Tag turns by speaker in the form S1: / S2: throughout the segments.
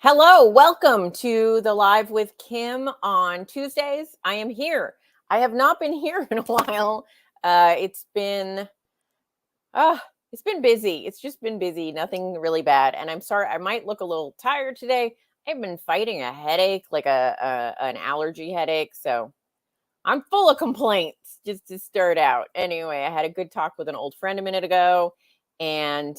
S1: Hello, welcome to the Live with Kim on Tuesdays. I am here. I have not been here in a while. It's been busy. It's just been busy, nothing really bad. And I'm sorry, I might look a little tired today. I've been fighting a headache, like an allergy headache. So I'm full of complaints just to start out. Anyway, I had a good talk with an old friend a minute ago, and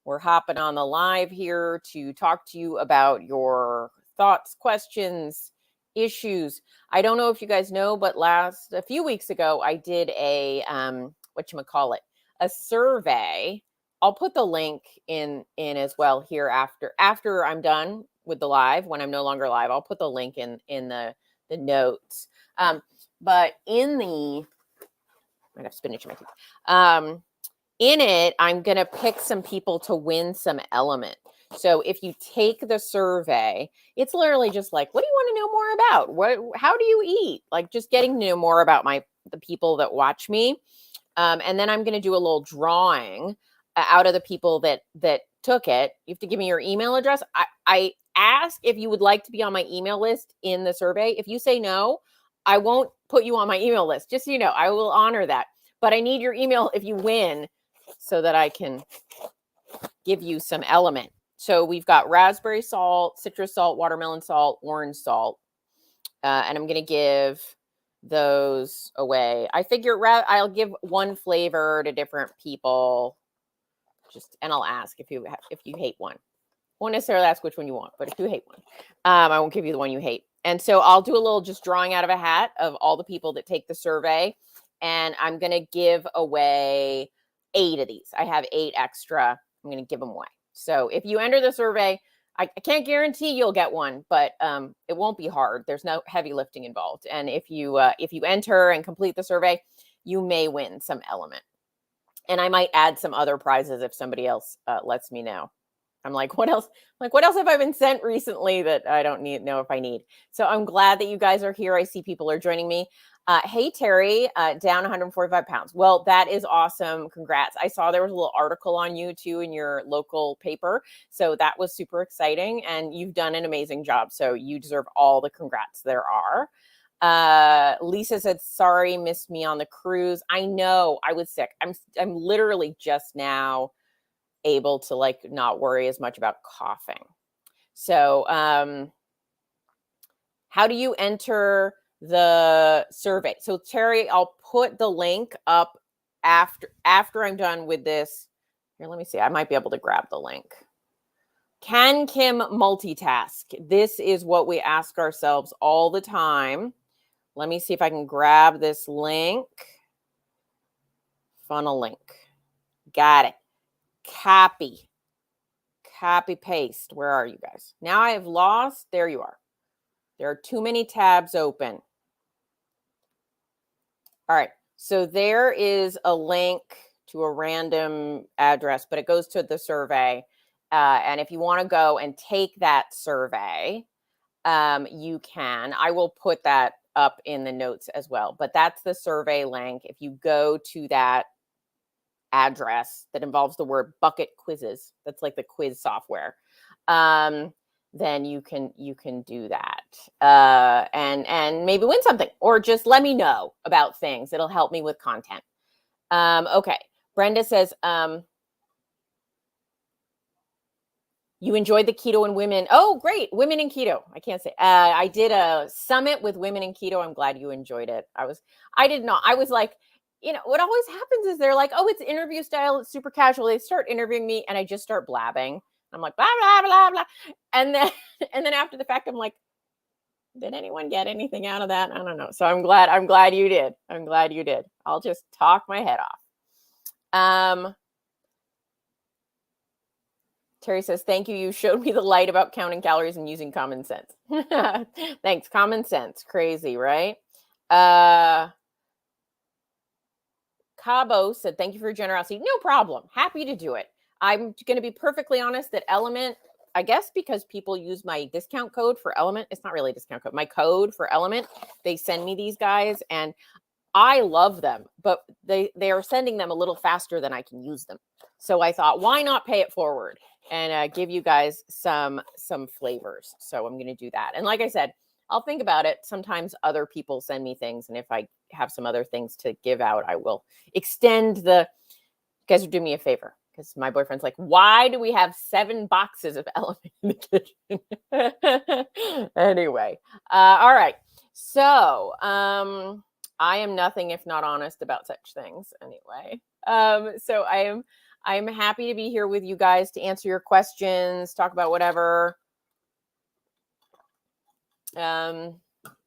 S1: we're hopping on the live here to talk to you about your thoughts, questions, issues. I don't know if you guys know, but a few weeks ago, I did a a survey. I'll put the link in as well here after I'm done with the live. When I'm no longer live, I'll put the link in the notes. But I have spinach in my teeth. In it, I'm going to pick some people to win some element. So if you take the survey, it's literally just like, what do you want to know more about? How do you eat? Like just getting to know more about the people that watch me. And then I'm going to do a little drawing out of the people that took it. You have to give me your email address. I ask if you would like to be on my email list in the survey. If you say no, I won't put you on my email list. Just so you know, I will honor that. But I need your email if you win so that I can give you some element. So we've got raspberry salt, citrus salt, watermelon salt, orange salt. And I'm going to give those away. I figure I'll give one flavor to different people. And I'll ask if you hate one. Won't necessarily ask which one you want, but if you hate one, I won't give you the one you hate. And so I'll do a little just drawing out of a hat of all the people that take the survey. And I'm going to give away 8 of these. I have 8 extra. I'm going to give them away. So if you enter the survey, I can't guarantee you'll get one, but it won't be hard. There's no heavy lifting involved. And if you enter and complete the survey, you may win some element. And I might add some other prizes if somebody else lets me know. I'm like, what else? What else have I been sent recently that I don't know if I need? So I'm glad that you guys are here. I see people are joining me. Hey, Terry, down 145 pounds. Well, that is awesome. Congrats. I saw there was a little article on you too in your local paper. So that was super exciting. And you've done an amazing job. So you deserve all the congrats there are. Lisa said, sorry, missed me on the cruise. I know I was sick. I'm literally just now able to not worry as much about coughing. So how do you enter the survey? So Terry, I'll put the link up after I'm done with this. Here, let me see. I might be able to grab the link. Can Kim multitask? This is what we ask ourselves all the time. Let me see if I can grab this link. Funnel link. Got it. Copy, paste. Where are you guys? Now I have lost. There you are. There are too many tabs open. All right. So there is a link to a random address, but it goes to the survey. And if you want to go and take that survey, you can. I will put that up in the notes as well. But that's the survey link. If you go to that address that involves the word bucket quizzes, that's like the quiz software, then you can do that and maybe win something, or just let me know about things. It'll help me with content. Okay, Brenda says you enjoyed the keto and women. Oh, great. Women in keto. I can't say. I did a summit with women in keto. I'm glad you enjoyed it. I did not. I was like, what always happens is they're like, oh, it's interview style. It's super casual. They start interviewing me and I just start blabbing. I'm like, blah, blah, blah, blah. And then after the fact, I'm like, did anyone get anything out of that? I don't know. So I'm glad you did. I'm glad you did. I'll just talk my head off. Terry says, thank you. You showed me the light about counting calories and using common sense. Thanks. Common sense. Crazy, right? Cabo said, thank you for your generosity. No problem. Happy to do it. I'm going to be perfectly honest that Element, I guess because people use my discount code for Element. It's not really a discount code. My code for Element, they send me these guys and I love them, but they are sending them a little faster than I can use them. So I thought, why not pay it forward and give you guys some flavors? So I'm going to do that. And like I said, I'll think about it. Sometimes other people send me things, and if I have some other things to give out, I will extend the. You guys are doing me a favor, because my boyfriend's like, why do we have 7 boxes of Element in the kitchen? Anyway, all right. So I am nothing if not honest about such things. Anyway, so I'm happy to be here with you guys to answer your questions, talk about whatever.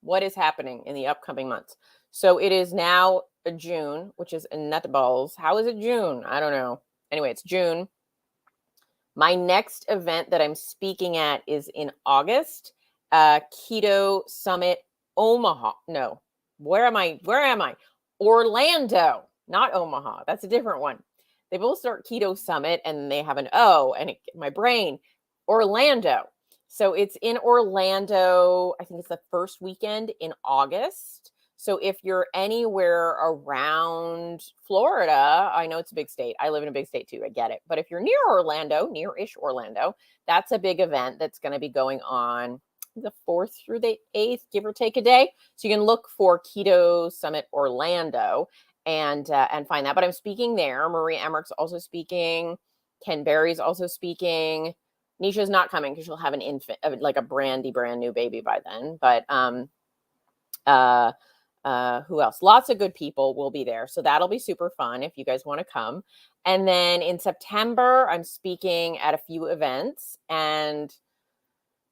S1: What is happening in the upcoming months? So it is now June, which is nutballs. How is it June? I don't know. Anyway, it's June. My next event that I'm speaking at is in August. Keto Summit Omaha. No, where am I? Orlando, not Omaha. That's a different one. They both start Keto Summit and they have an O, and my brain, Orlando. So it's in Orlando. I think it's the first weekend in August. So if you're anywhere around Florida, I know it's a big state. I live in a big state too. I get it. But if you're near Orlando, near-ish Orlando, that's a big event that's going to be going on the 4th through the 8th, give or take a day. So you can look for Keto Summit Orlando and find that. But I'm speaking there. Marie Emmerich's also speaking. Ken Berry's also speaking. Nisha's not coming because she'll have an infant, like a brand new baby by then. But who else? Lots of good people will be there. So that'll be super fun if you guys want to come. And then in September, I'm speaking at a few events. And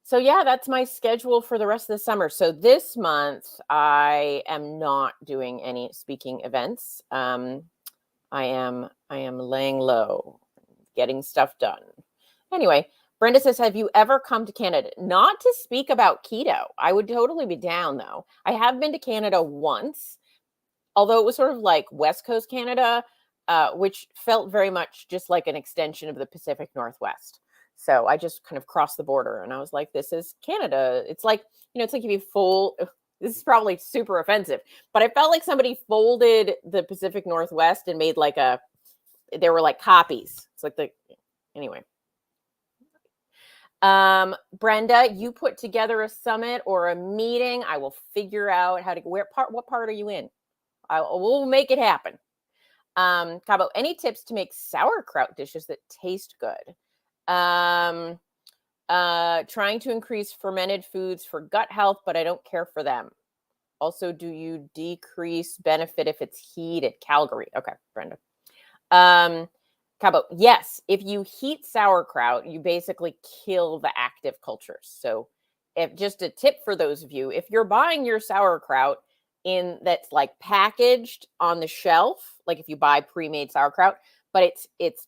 S1: so, yeah, that's my schedule for the rest of the summer. So this month, I am not doing any speaking events. I am laying low, getting stuff done. Anyway, Brenda says, have you ever come to Canada? Not to speak about keto. I would totally be down, though. I have been to Canada once, although it was sort of like West Coast Canada, which felt very much just like an extension of the Pacific Northwest. So I just kind of crossed the border and I was like, this is Canada. It's like, it's like if you fold, this is probably super offensive, but I felt like somebody folded the Pacific Northwest and made like there were like copies. It's like anyway. Brenda, you put together a summit or a meeting. I will figure out how to, what part are you in? We'll make it happen. Cabo, any tips to make sauerkraut dishes that taste good? Trying to increase fermented foods for gut health, but I don't care for them. Also, do you decrease benefit if it's heated? Calgary. Okay, Brenda. Cabo, yes. If you heat sauerkraut, you basically kill the active cultures. So if just a tip for those of you, if you're buying your sauerkraut that's like packaged on the shelf, like if you buy pre-made sauerkraut, but it's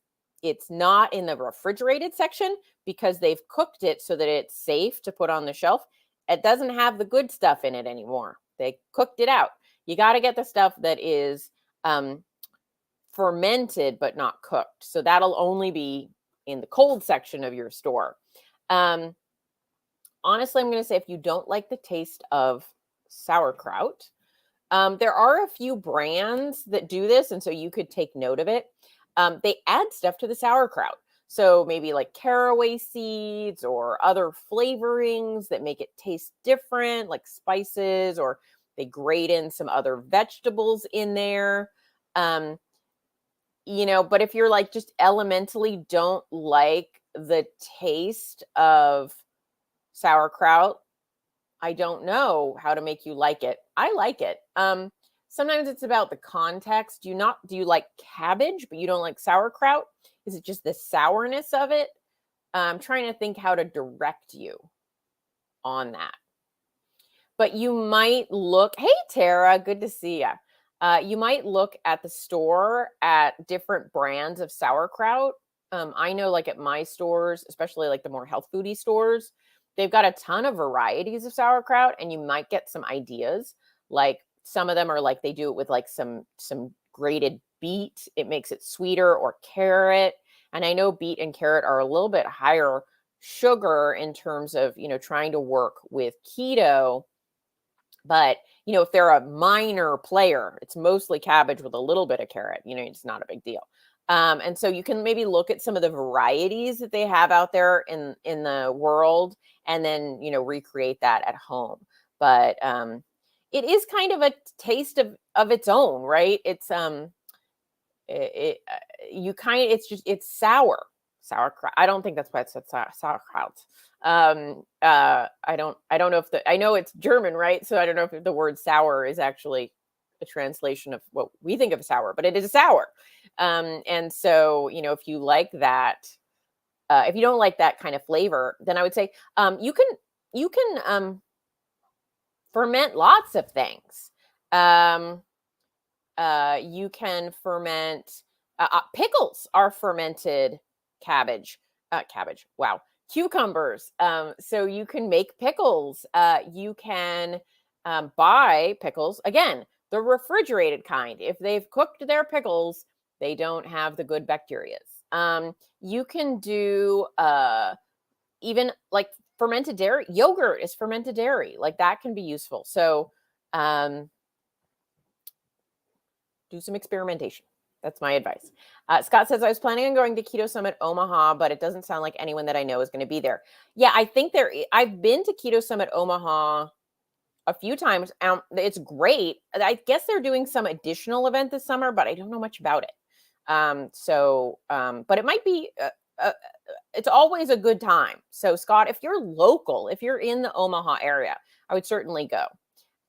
S1: not in the refrigerated section because they've cooked it so that it's safe to put on the shelf. It doesn't have the good stuff in it anymore. They cooked it out. You got to get the stuff that is fermented but not cooked. So that'll only be in the cold section of your store. Honestly, I'm going to say if you don't like the taste of sauerkraut, there are a few brands that do this, and so you could take note of it. They add stuff to the sauerkraut. So maybe like caraway seeds or other flavorings that make it taste different, like spices, or they grate in some other vegetables in there. But if you're like just elementally don't like the taste of sauerkraut, I don't know how to make you like it. I like it. Sometimes it's about the context. Do you like cabbage, but you don't like sauerkraut? Is it just the sourness of it? I'm trying to think how to direct you on that. But you might look, hey, Tara, good to see you. You might look at the store at different brands of sauerkraut. I know like at my stores, especially like the more health foodie stores, they've got a ton of varieties of sauerkraut, and you might get some ideas. Like some of them are like they do it with like some grated beet. It makes it sweeter, or carrot. And I know beet and carrot are a little bit higher sugar in terms of, trying to work with keto. But, if they're a minor player, it's mostly cabbage with a little bit of carrot, it's not a big deal. And so you can maybe look at some of the varieties that they have out there in the world, and then, recreate that at home. But it is kind of a taste of its own, right? It's it's sauerkraut. I don't think that's why it's sauerkraut. I don't know if I know it's German, right? So I don't know if the word sour is actually a translation of what we think of sour, but it is sour. And so, if you like that, if you don't like that kind of flavor, then I would say you can ferment lots of things. You can ferment pickles are fermented cabbage. Cabbage. Wow. Cucumbers. So you can make pickles. You can buy pickles. Again, the refrigerated kind. If they've cooked their pickles, they don't have the good bacteria. You can do even like fermented dairy. Yogurt is fermented dairy. Like that can be useful. So do some experimentation. That's my advice. Scott says, I was planning on going to Keto Summit Omaha, but it doesn't sound like anyone that I know is going to be there. Yeah, I think I've been to Keto Summit Omaha a few times. It's great. I guess they're doing some additional event this summer, but I don't know much about it. But it might be, it's always a good time. So Scott, if you're local, if you're in the Omaha area, I would certainly go.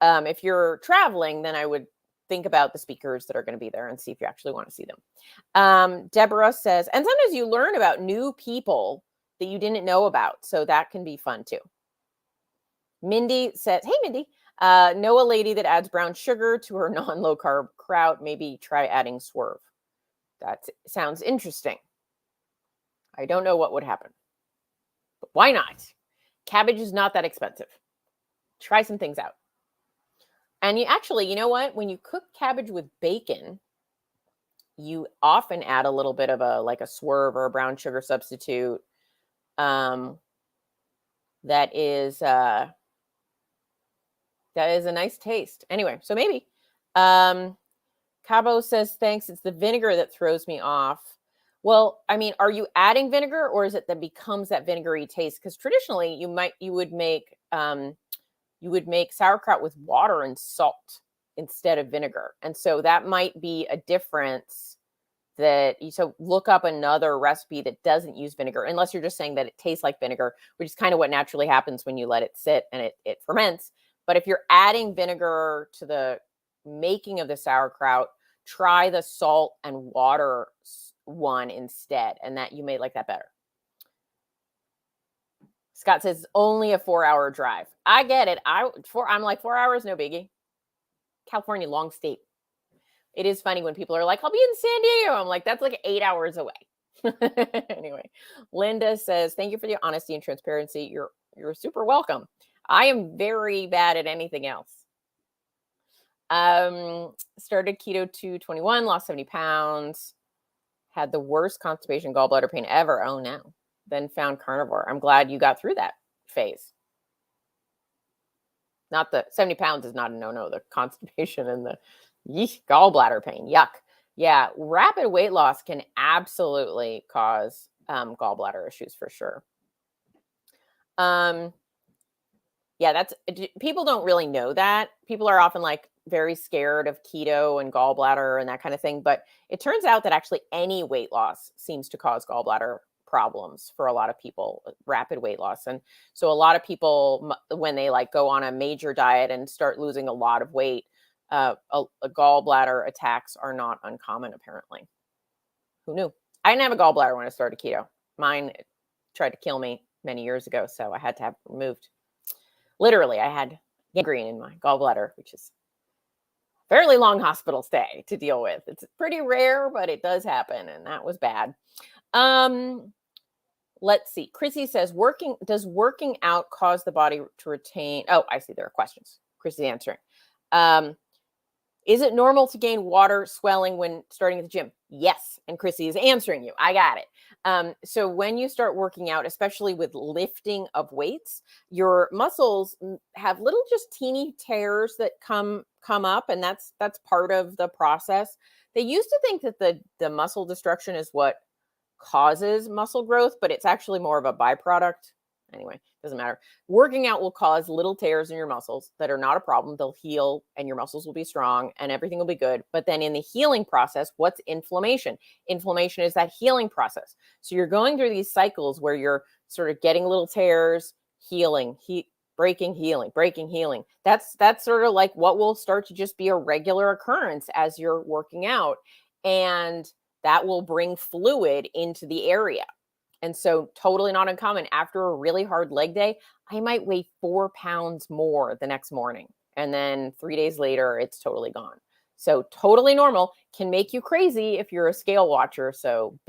S1: If you're traveling, then I would think about the speakers that are going to be there and see if you actually want to see them. Deborah says, and sometimes you learn about new people that you didn't know about. So that can be fun too. Mindy says, hey, Mindy, know a lady that adds brown sugar to her non-low carb kraut. Maybe try adding swerve. That sounds interesting. I don't know what would happen, but why not? Cabbage is not that expensive. Try some things out. And you know what? When you cook cabbage with bacon, you often add a little bit of a swerve or a brown sugar substitute. That is a nice taste. Anyway, so maybe. Cabo says, thanks. It's the vinegar that throws me off. Well, I mean, are you adding vinegar, or is it that becomes that vinegary taste? Because traditionally you would make sauerkraut with water and salt instead of vinegar. And so that might be a difference so look up another recipe that doesn't use vinegar, unless you're just saying that it tastes like vinegar, which is kind of what naturally happens when you let it sit and it ferments. But if you're adding vinegar to the making of the sauerkraut, try the salt and water one instead, and that you may like that better. Scott says only a 4-hour drive. I get it. I'm like 4 hours, no biggie. California, long state. It is funny when people are like, I'll be in San Diego. I'm like, that's like 8 hours away. Anyway, Linda says, thank you for the honesty and transparency. You're super welcome. I am very bad at anything else. Started keto 221, lost 70 pounds, had the worst constipation, gallbladder pain ever. Oh no. Then found carnivore. I'm glad you got through that phase. Not the 70 pounds is not a no-no. The constipation and the gallbladder pain. Yuck. Yeah. Rapid weight loss can absolutely cause gallbladder issues for sure. Yeah, people don't really know that. People are often like very scared of keto and gallbladder and that kind of thing. But it turns out that actually any weight loss seems to cause gallbladder problems for a lot of people, rapid weight loss. And so a lot of people, when they go on a major diet and start losing a lot of weight, a gallbladder attacks are not uncommon, apparently. Who knew? I didn't have a gallbladder when I started keto. Mine tried to kill me many years ago, so I had to have it removed. Literally, I had gangrene in my gallbladder, which is a fairly long hospital stay to deal with. It's pretty rare, but it does happen, and that was bad. Let's see. Chrissy says, does working out cause the body to retain? Oh, I see. There are questions. Chrissy's answering. Is it normal to gain water swelling when starting at the gym? Yes. And Chrissy is answering you. I got it. So when you start working out, especially with lifting of weights, your muscles have little just teeny tears that come up, and that's part of the process. They used to think that the muscle destruction is what causes muscle growth, but it's actually more of a byproduct. Anyway, doesn't matter. Working out will cause little tears in your muscles that are not a problem. They'll heal and your muscles will be strong and everything will be good. But then in the healing process, what's inflammation? Inflammation is that healing process. So you're going through these cycles where you're sort of getting little tears, healing, breaking, healing, breaking, healing. That's sort of like what will start to just be a regular occurrence as you're working out. And that will bring fluid into the area. And so totally not uncommon. After a really hard leg day, I might weigh 4 pounds more the next morning. And then 3 days later, it's totally gone. So totally normal. Can make you crazy if you're a scale watcher. So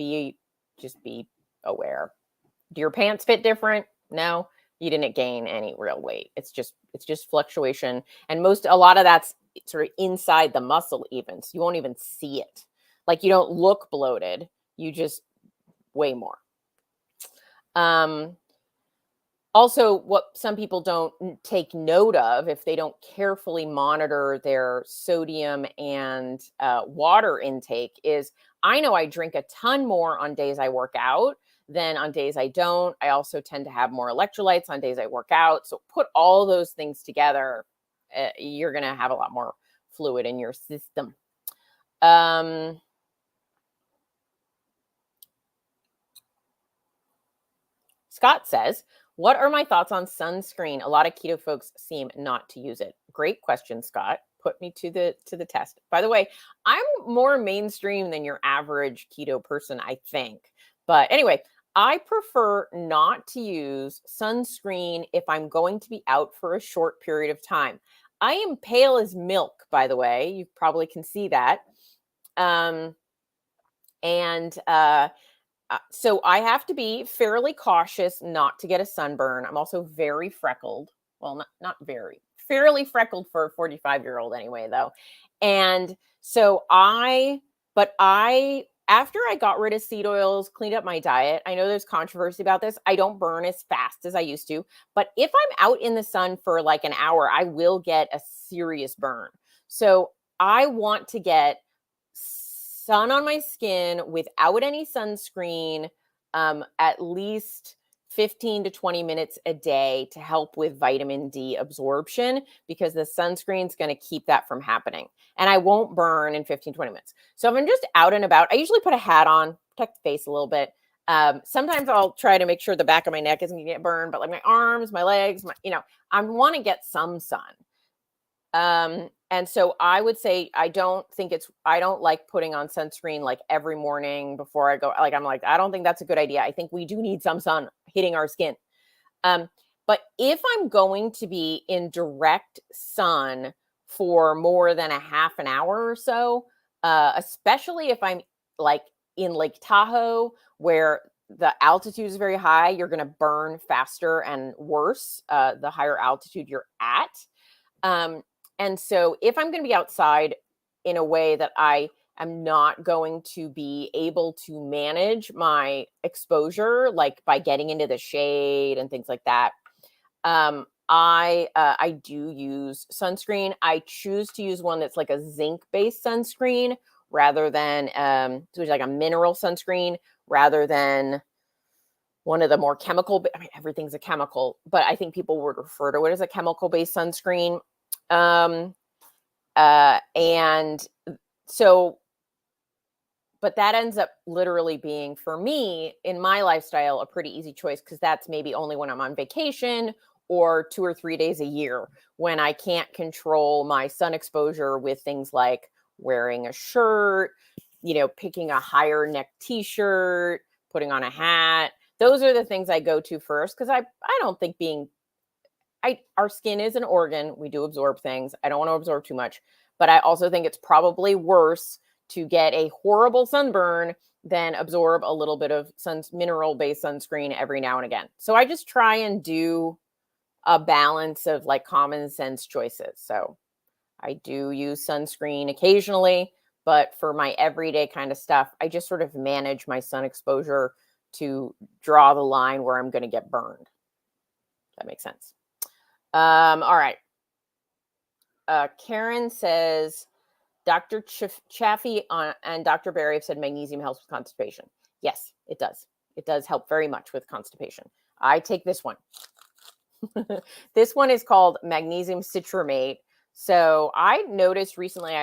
S1: just be aware. Do your pants fit different? No, you didn't gain any real weight. It's just fluctuation. And a lot of that's sort of inside the muscle even. So you won't even see it. Like you don't look bloated. You just weigh more. Also, what some people don't take note of if they don't carefully monitor their sodium and water intake is, I know I drink a ton more on days I work out than on days I don't. I also tend to have more electrolytes on days I work out. So put all those things together, you're going to have a lot more fluid in your system. Scott says, what are my thoughts on sunscreen? A lot of keto folks seem not to use it. Great question, Scott. Put me to the test. By the way, I'm more mainstream than your average keto person, I think. But anyway, I prefer not to use sunscreen if I'm going to be out for a short period of time. I am pale as milk, by the way. You probably can see that. So I have to be fairly cautious not to get a sunburn. I'm also very freckled. Well, not very, fairly freckled for a 45-year-old anyway, though. And so after I got rid of seed oils, cleaned up my diet, I know there's controversy about this. I don't burn as fast as I used to. But if I'm out in the sun for like an hour, I will get a serious burn. So I want to get sun on my skin without any sunscreen, at least 15 to 20 minutes a day to help with vitamin D absorption, because the sunscreen is going to keep that from happening. And I won't burn in 15, 20 minutes. So if I'm just out and about, I usually put a hat on, protect the face a little bit. Sometimes I'll try to make sure the back of my neck isn't going to get burned, but like my arms, my legs, I want to get some sun. And so I would say I don't like putting on sunscreen like every morning before I go. I don't think that's a good idea. I think we do need some sun hitting our skin. But if I'm going to be in direct sun for more than a half an hour or so, especially if I'm like in Lake Tahoe where the altitude is very high, you're going to burn faster and worse the higher altitude you're at. And so if I'm going to be outside in a way that I am not going to be able to manage my exposure, like by getting into the shade and things like that, I do use sunscreen. I choose to use one that's like a zinc-based sunscreen rather than, so it's like a mineral sunscreen rather than one of the more chemical, everything's a chemical, but I think people would refer to it as a chemical-based sunscreen. And so, but that ends up literally being, for me, in my lifestyle, a pretty easy choice, because that's maybe only when I'm on vacation or 2 or 3 days a year when I can't control my sun exposure with things like wearing a shirt, picking a higher neck t-shirt, putting on a hat. Those are the things I go to first, because I don't think our skin is an organ. We do absorb things. I don't want to absorb too much, but I also think it's probably worse to get a horrible sunburn than absorb a little bit of mineral-based sunscreen every now and again. So I just try and do a balance of like common sense choices. So I do use sunscreen occasionally, but for my everyday kind of stuff, I just sort of manage my sun exposure to draw the line where I'm going to get burned. That makes sense. All right. Karen says, Dr. Chaffee and Dr. Berry have said magnesium helps with constipation. Yes, it does. It does help very much with constipation. I take this one. This one is called magnesium citramate. So I noticed recently,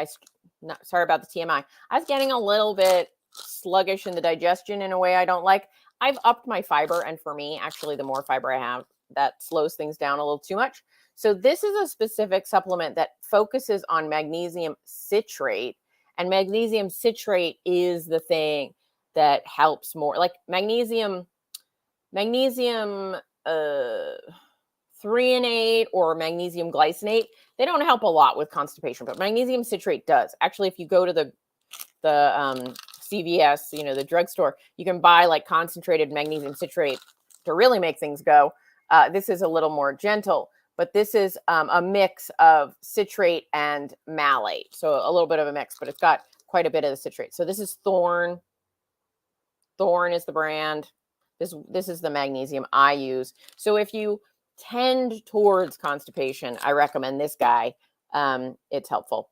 S1: sorry about the TMI, I was getting a little bit sluggish in the digestion in a way I don't like. I've upped my fiber, and for me, actually, the more fiber I have, that slows things down a little too much. So this is a specific supplement that focuses on magnesium citrate, and magnesium citrate is the thing that helps more. Like magnesium threonate or magnesium glycinate, they don't help a lot with constipation, but magnesium citrate does. Actually, if you go to the CVS, the drugstore, you can buy like concentrated magnesium citrate to really make things go. This is a little more gentle, but this is a mix of citrate and malate. So a little bit of a mix, but it's got quite a bit of the citrate. So this is Thorne. Thorne is the brand. This is the magnesium I use. So if you tend towards constipation, I recommend this guy. It's helpful.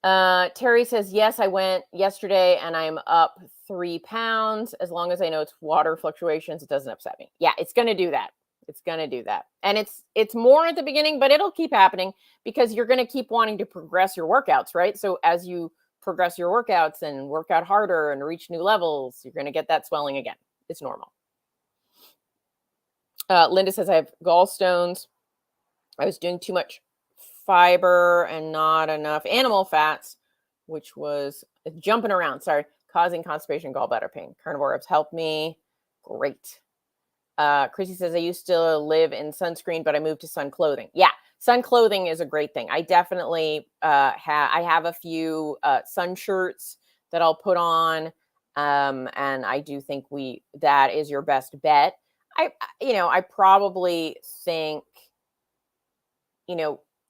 S1: Terry says, yes, I went yesterday and I'm up 3 pounds. As long as I know it's water fluctuations, it doesn't upset me. Yeah, it's going to do that. It's going to do that. And it's more at the beginning, but it'll keep happening because you're going to keep wanting to progress your workouts, right? So as you progress your workouts and work out harder and reach new levels, you're going to get that swelling again. It's normal. Linda says, I have gallstones. I was doing too much fiber and not enough animal fats, which was jumping around, causing constipation, gallbladder pain. Carnivore herbs helped me. Great. Chrissy says, I used to live in Sunscreen, but I moved to Sun Clothing. Yeah, Sun Clothing is a great thing. I definitely I have a few sun shirts that I'll put on. And I do think that is your best bet. I probably think,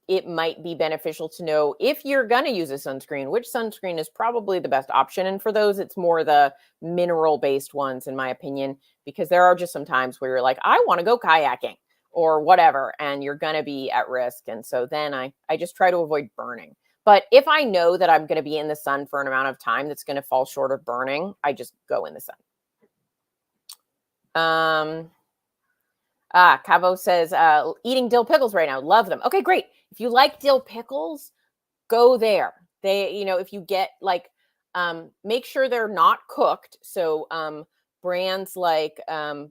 S1: it might be beneficial to know if you're going to use a sunscreen, which sunscreen is probably the best option. And for those, it's more the mineral-based ones, in my opinion, because there are just some times where you're like, I want to go kayaking or whatever, and you're going to be at risk. And so then I just try to avoid burning. But if I know that I'm going to be in the sun for an amount of time that's going to fall short of burning, I just go in the sun. Cavo says, eating dill pickles right now. Love them. Okay, great. If you like dill pickles, go there. If you get make sure they're not cooked. So brands like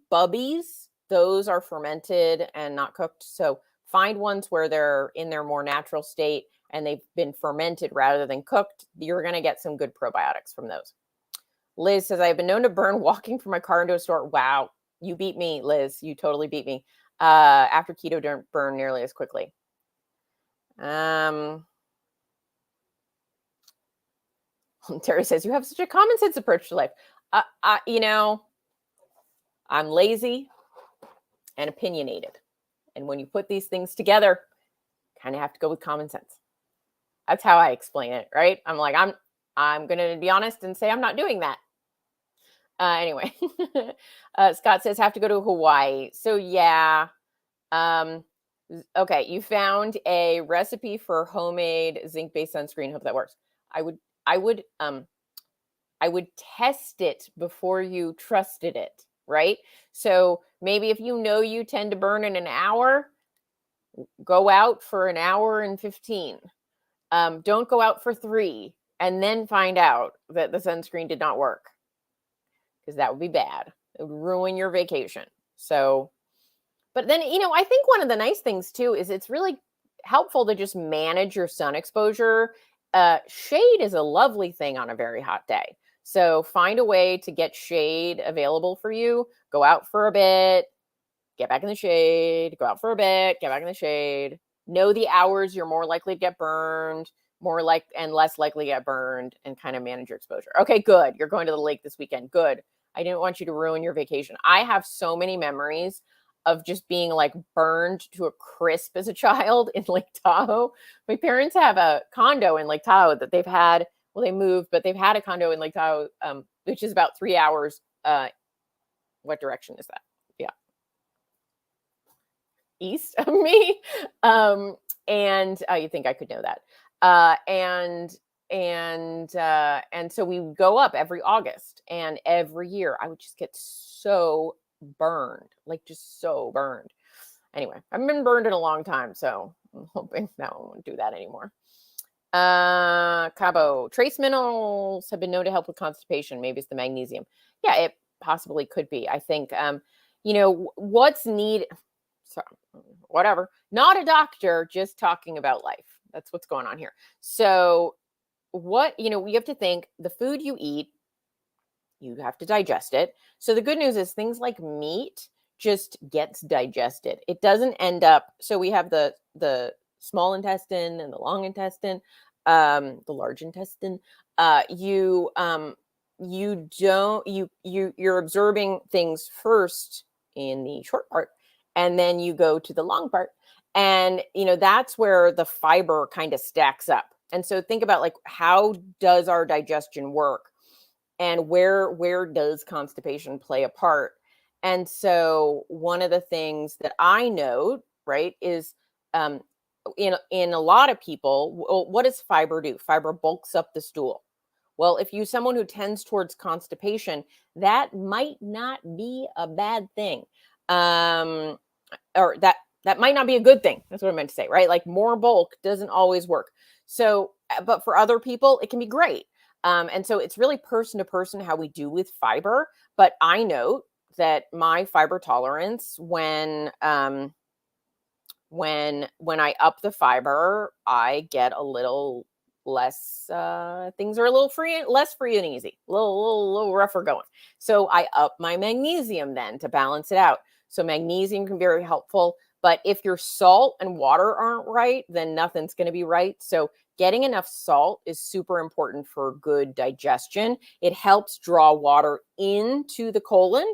S1: Bubby's, those are fermented and not cooked. So find ones where they're in their more natural state and they've been fermented rather than cooked. You're going to get some good probiotics from those. Liz says, I've been known to burn walking from my car into a store. Wow. You beat me, Liz. You totally beat me. After keto, don't burn nearly as quickly. Terry says, you have such a common sense approach to life. I'm lazy and opinionated. And when you put these things together, kind of have to go with common sense. That's how I explain it, right? I'm like, I'm going to be honest and say I'm not doing that. Anyway, Scott says, have to go to Hawaii. So yeah. Okay. You found a recipe for homemade zinc-based sunscreen. Hope that works. I would test it before you trusted it. Right. So maybe if you tend to burn in an hour, go out for an hour and 15. Don't go out for 3 and then find out that the sunscreen did not work. Because that would be bad. It would ruin your vacation. So, but then, I think one of the nice things too is it's really helpful to just manage your sun exposure. Shade is a lovely thing on a very hot day. So find a way to get shade available for you. Go out for a bit, get back in the shade, go out for a bit, get back in the shade. Know the hours you're more likely to get burned, and less likely to get burned, and kind of manage your exposure. Okay, good. You're going to the lake this weekend. Good. I didn't want you to ruin your vacation. I have so many memories of just being like burned to a crisp as a child in Lake Tahoe. My parents have a condo in Lake Tahoe that they've had, they moved, but they've had a condo in Lake Tahoe, which is about 3 hours What direction is that? Yeah. East of me. And you think I could know that. And so we go up every August, and every year I would just get so burned, like just so burned. Anyway, I haven't been burned in a long time, so I'm hoping that one won't do that anymore. Cabo, trace minerals have been known to help with constipation. Maybe it's the magnesium. Yeah, it possibly could be. I think, what's needed. So, whatever. Not a doctor, just talking about life. That's what's going on here. So, we have to think the food you eat, you have to digest it. So, the good news is things like meat just gets digested. It doesn't end up. So, we have the small intestine and the long intestine, the large intestine. You're absorbing things first in the short part, and then you go to the long part, and that's where the fiber kind of stacks up. And so think about, like, how does our digestion work, and where does constipation play a part? And so one of the things that I note, right, is in a lot of people, what does fiber do? Fiber bulks up the stool. Well, if you're someone who tends towards constipation, that might not be a bad thing. Or that might not be a good thing. That's what I meant to say, right? Like, more bulk doesn't always work. So, but for other people, it can be great. And so it's really person to person how we do with fiber. But I note that my fiber tolerance, when I up the fiber, I get a little less, things are a little less free and easy, a little rougher going. So I up my magnesium then to balance it out. So magnesium can be very helpful, but if your salt and water aren't right, then nothing's going to be right. So getting enough salt is super important for good digestion. It helps draw water into the colon,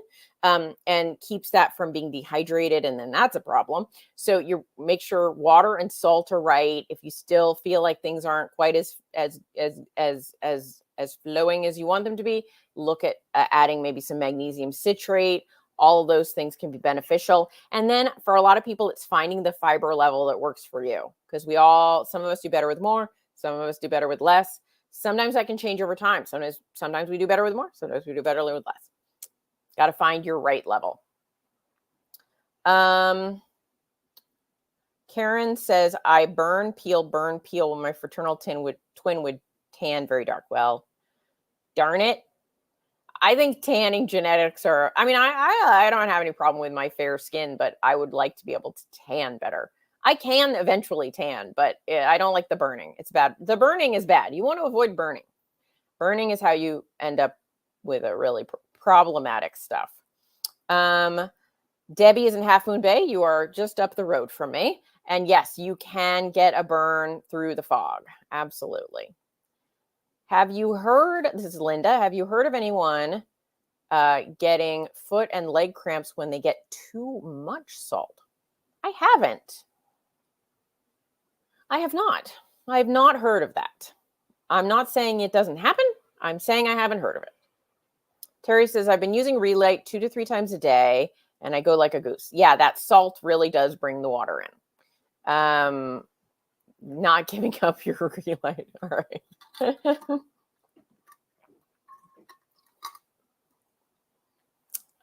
S1: and keeps that from being dehydrated, and then that's a problem. So you make sure water and salt are right. If you still feel like things aren't quite as flowing as you want them to be, look at adding maybe some magnesium citrate. All of those things can be beneficial. And then for a lot of people, it's finding the fiber level that works for you, because some of us do better with more, some of us do better with less. Sometimes that can change over time. Sometimes we do better with more, sometimes we do better with less. Got to find your right level. Karen says, I burn, peel when my fraternal twin would tan very dark. Well, darn it. I think tanning genetics are, I don't have any problem with my fair skin, but I would like to be able to tan better. I can eventually tan, but I don't like the burning. It's bad. The burning is bad. You want to avoid burning. Burning is how you end up with a really problematic stuff. Debbie is in Half Moon Bay. You are just up the road from me. And yes, you can get a burn through the fog. Absolutely. Have you heard, this is Linda, have you heard of anyone getting foot and leg cramps when they get too much salt? I haven't. I have not. I have not heard of that. I'm not saying it doesn't happen. I'm saying I haven't heard of it. Terry says, I've been using Relight 2 to 3 times a day, and I go like a goose. Yeah, that salt really does bring the water in. Not giving up your Relight. All right.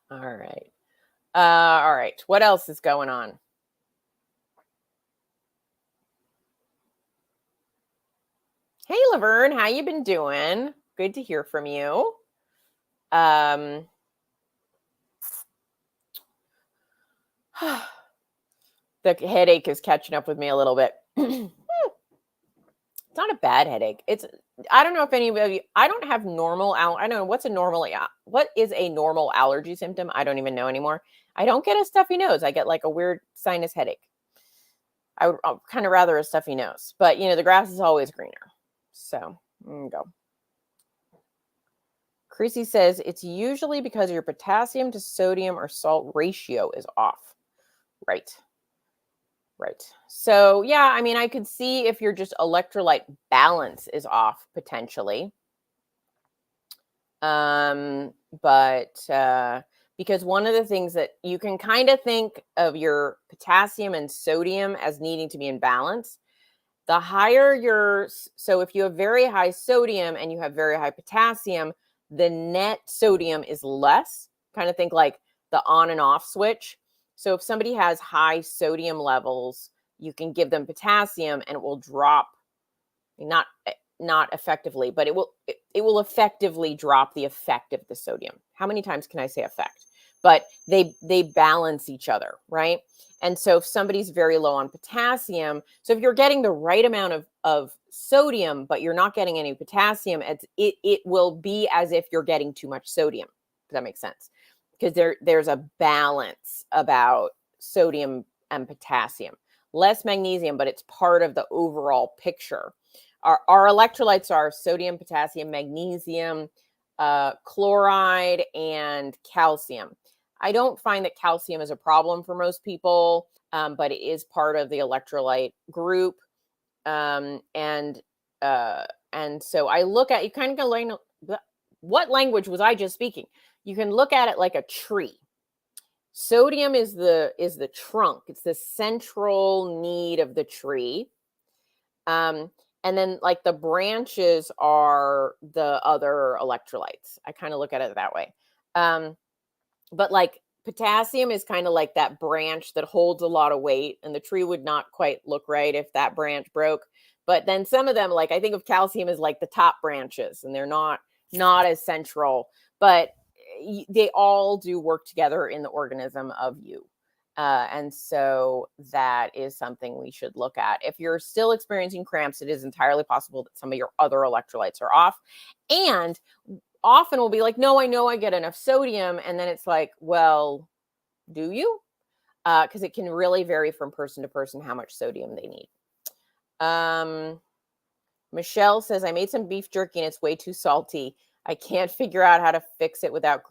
S1: All right. All right. What else is going on? Hey, Laverne, how you been doing? Good to hear from you. The headache is catching up with me a little bit. It's not a bad headache. I don't know if anybody, I don't have normal, I don't know what is a normal allergy symptom? I don't even know anymore. I don't get a stuffy nose. I get like a weird sinus headache. I would kind of rather a stuffy nose, but the grass is always greener. So there you go. Chrissy says it's usually because your potassium to sodium or salt ratio is off. Right. So yeah, I could see if your just electrolyte balance is off potentially. But because because one of the things that you can kind of think of your potassium and sodium as needing to be in balance. The higher so if you have very high sodium and you have very high potassium, the net sodium is less. Kind of think like the on and off switch. So if somebody has high sodium levels, you can give them potassium and it will drop, not effectively, but it will effectively drop the effect of the sodium. How many times can I say effect? But they balance each other, right? And so if somebody's very low on potassium, so if you're getting the right amount of sodium, but you're not getting any potassium, it will be as if you're getting too much sodium. Does that make sense? Because there's a balance about sodium and potassium. Less magnesium, but it's part of the overall picture. Our electrolytes are sodium, potassium, magnesium, chloride, and calcium. I don't find that calcium is a problem for most people, but it is part of the electrolyte group. And so I look at, you kind of learn, what language was I just speaking? You can look at it like a tree. Sodium is the trunk. It's the central need of the tree. And then like the branches are the other electrolytes. I kind of look at it that way. But like potassium is kind of like that branch that holds a lot of weight, and the tree would not quite look right if that branch broke. But then some of them, like I think of calcium as like the top branches, and they're not as central, but they all do work together in the organism of you. And so that is something we should look at. If you're still experiencing cramps, it is entirely possible that some of your other electrolytes are off. And often we'll be like, no, I know I get enough sodium. And then it's like, well, do you? Because it can really vary from person to person how much sodium they need. Michelle says, I made some beef jerky and it's way too salty. I can't figure out how to fix it without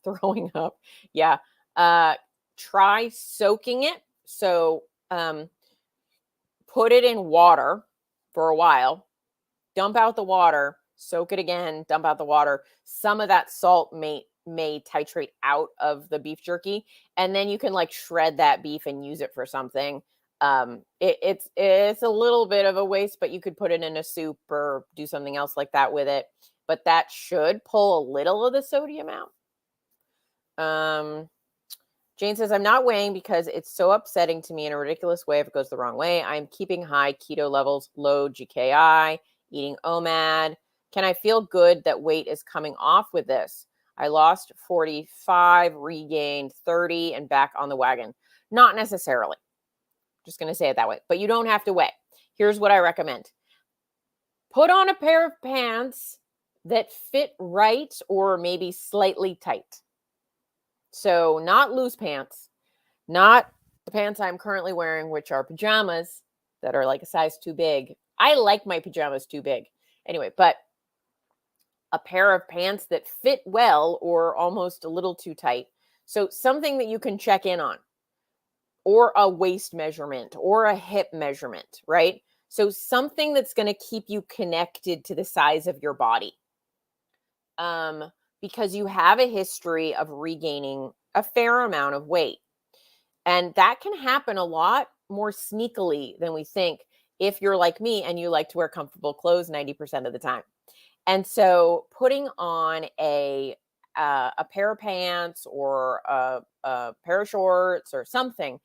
S1: throwing up. Yeah. Try soaking it. So put it in water for a while, dump out the water, soak it again, dump out the water. Some of that salt may titrate out of the beef jerky, and then you can like shred that beef and use it for something. It's a little bit of a waste, but you could put it in a soup or do something else like that with it. But that should pull a little of the sodium out. Jane says, I'm not weighing because it's so upsetting to me in a ridiculous way if it goes the wrong way. I'm keeping high keto levels, low GKI, eating OMAD. Can I feel good that weight is coming off with this? I lost 45, regained 30, and back on the wagon. Not necessarily. Just going to say it that way. But you don't have to weigh. Here's what I recommend. Put on a pair of pants that fit right or maybe slightly tight. So not loose pants, not the pants I'm currently wearing, which are pajamas that are like a size too big. I like my pajamas too big. Anyway, but a pair of pants that fit well or almost a little too tight. So something that you can check in on, or a waist measurement or a hip measurement, right? So something that's going to keep you connected to the size of your body. Because you have a history of regaining a fair amount of weight. And that can happen a lot more sneakily than we think if you're like me and you like to wear comfortable clothes 90% of the time. And so putting on a pair of pants or a pair of shorts or something,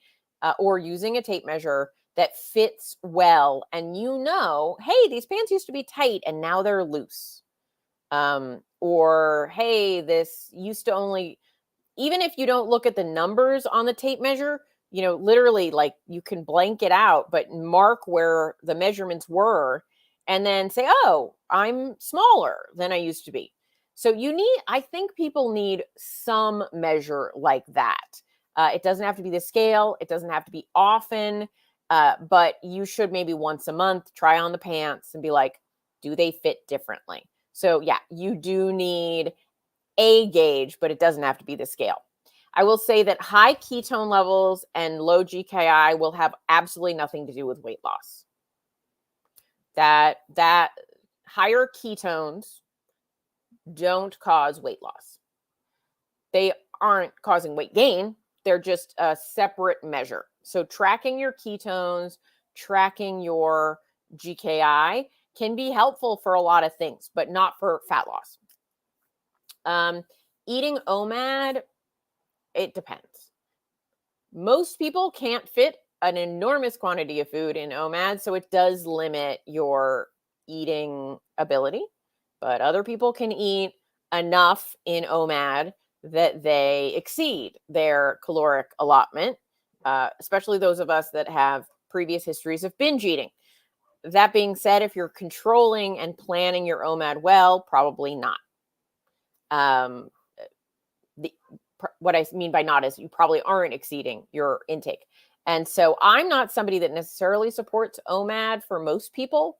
S1: or using a tape measure that fits well, and hey, these pants used to be tight and now they're loose. Or, hey, this used to only, even if you don't look at the numbers on the tape measure, literally like you can blank it out, but mark where the measurements were and then say, oh, I'm smaller than I used to be. So I think people need some measure like that. It doesn't have to be the scale. It doesn't have to be often, but you should maybe once a month try on the pants and be like, do they fit differently? So yeah, you do need a gauge, but it doesn't have to be the scale. I will say that high ketone levels and low GKI will have absolutely nothing to do with weight loss. That higher ketones don't cause weight loss. They aren't causing weight gain. They're just a separate measure. So tracking your ketones, tracking your GKI can be helpful for a lot of things, but not for fat loss. Eating OMAD, it depends. Most people can't fit an enormous quantity of food in OMAD, so it does limit your eating ability, but other people can eat enough in OMAD that they exceed their caloric allotment, especially those of us that have previous histories of binge eating. That being said, if you're controlling and planning your OMAD well, probably not. What I mean by not is you probably aren't exceeding your intake. And so I'm not somebody that necessarily supports OMAD for most people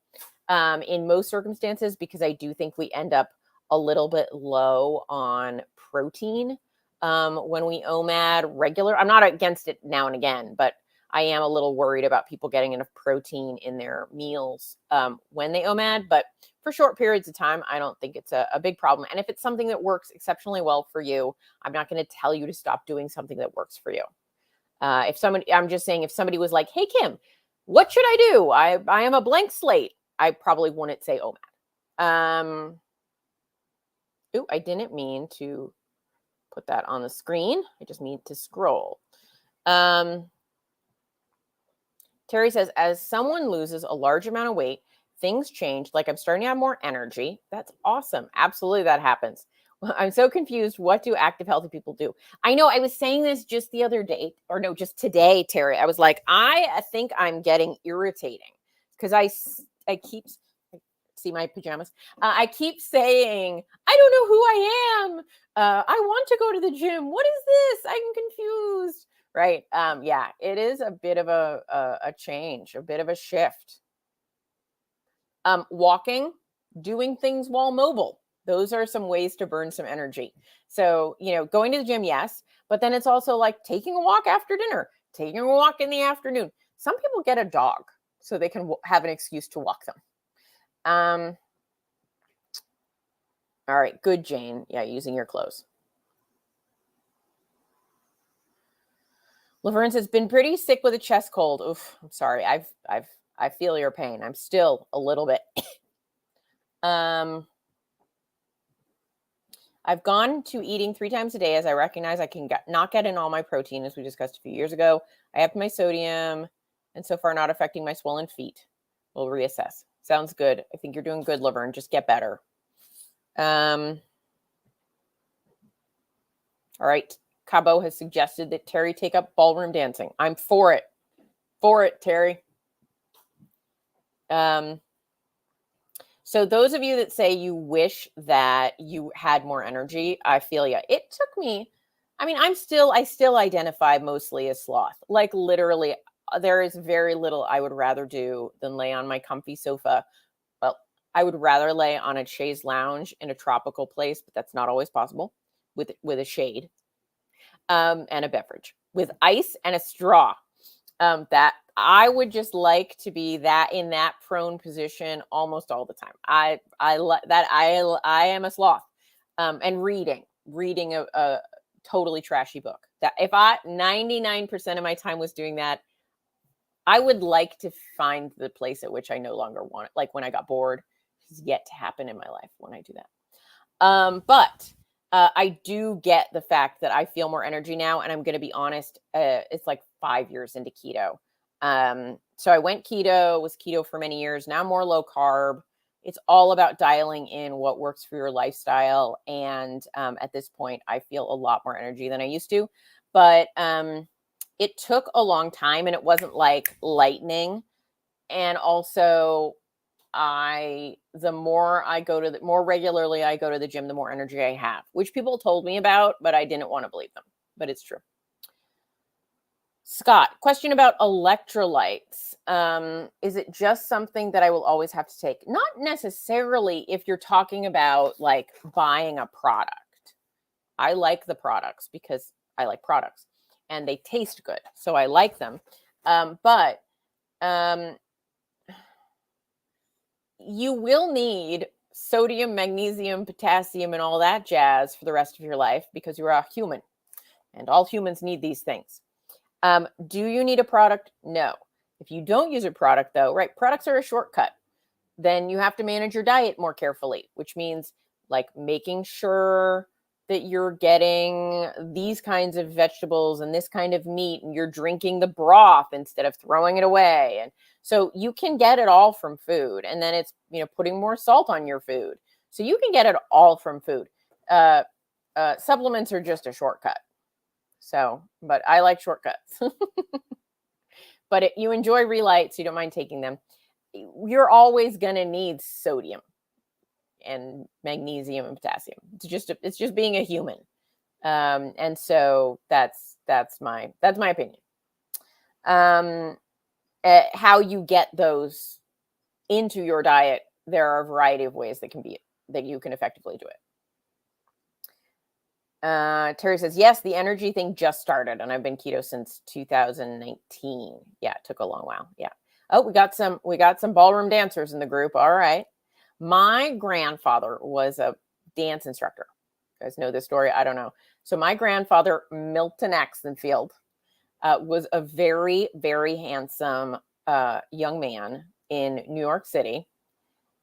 S1: in most circumstances, because I do think we end up a little bit low on protein when we OMAD regular. I'm not against it now and again, but I am a little worried about people getting enough protein in their meals when they OMAD. But for short periods of time, I don't think it's a big problem. And if it's something that works exceptionally well for you, I'm not going to tell you to stop doing something that works for you. I'm just saying, if somebody was like, hey, Kim, what should I do? I am a blank slate. I probably wouldn't say OMAD. I didn't mean to put that on the screen. I just need to scroll. Terry says, as someone loses a large amount of weight, things change. Like, I'm starting to have more energy. That's awesome. Absolutely, that happens. I'm so confused. What do active, healthy people do? I know I was saying this just the other day, or no, just today, Terry. I was like, I think I'm getting irritating because I keep, see my pajamas. I keep saying, I don't know who I am. I want to go to the gym. What is this? I'm confused. Right. Yeah, it is a bit of a change, a bit of a shift. Walking, doing things while mobile. Those are some ways to burn some energy. So, going to the gym, yes, but then it's also like taking a walk after dinner, taking a walk in the afternoon. Some people get a dog so they can have an excuse to walk them. All right, good, Jane. Yeah, using your clothes. Laverne says, been pretty sick with a chest cold. Oof, I'm sorry. I feel your pain. I'm still a little bit. I've gone to eating 3 times a day as I recognize I can not get in all my protein, as we discussed a few years ago. I have my sodium and so far not affecting my swollen feet. We'll reassess. Sounds good. I think you're doing good, Laverne. Just get better. All right. Cabo has suggested that Terry take up ballroom dancing. I'm for it. For it, Terry. So those of you that say you wish that you had more energy, I feel you. It took me, I still identify mostly as sloth. Like, literally, there is very little I would rather do than lay on my comfy sofa. Well, I would rather lay on a chaise lounge in a tropical place, but that's not always possible, with a shade. And a beverage with ice and a straw. That I would just like to be in that prone position almost all the time. I am a sloth. And reading a totally trashy book. That if 99% of my time was doing that, I would like to find the place at which I no longer want it. Like when I got bored, it's yet to happen in my life when I do that. But I do get the fact that I feel more energy now. And I'm going to be honest, it's like 5 years into keto. So I went keto, was keto for many years. Now I'm more low carb. It's all about dialing in what works for your lifestyle. And at this point, I feel a lot more energy than I used to. But it took a long time, and it wasn't like lightning. And also, the more regularly I go to the gym, the more energy I have, which people told me about, but I didn't want to believe them. But it's true. Scott, question about electrolytes. Is it just something that I will always have to take? Not necessarily if you're talking about like buying a product. I like the products because I like products and they taste good. So I like them. But you will need sodium, magnesium, potassium, and all that jazz for the rest of your life because you're a human. And all humans need these things. Do you need a product? No. If you don't use a product, though, right, products are a shortcut. Then you have to manage your diet more carefully, which means like making sure that you're getting these kinds of vegetables and this kind of meat, and you're drinking the broth instead of throwing it away. And so you can get it all from food. And then it's, putting more salt on your food. So you can get it all from food. Supplements are just a shortcut. So, but I like shortcuts. But if you enjoy Relights, you don't mind taking them, you're always going to need sodium and magnesium and potassium. It's just being a human. And so that's my opinion. How you get those into your diet, there are a variety of ways that you can effectively do it. Terry says, yes, the energy thing just started, and I've been keto since 2019. Yeah, it took a long while. Yeah. Oh, we got some ballroom dancers in the group. All right. My grandfather was a dance instructor. You guys know this story? I don't know. So my grandfather, Milton Axenfield, was a very, very handsome young man in New York City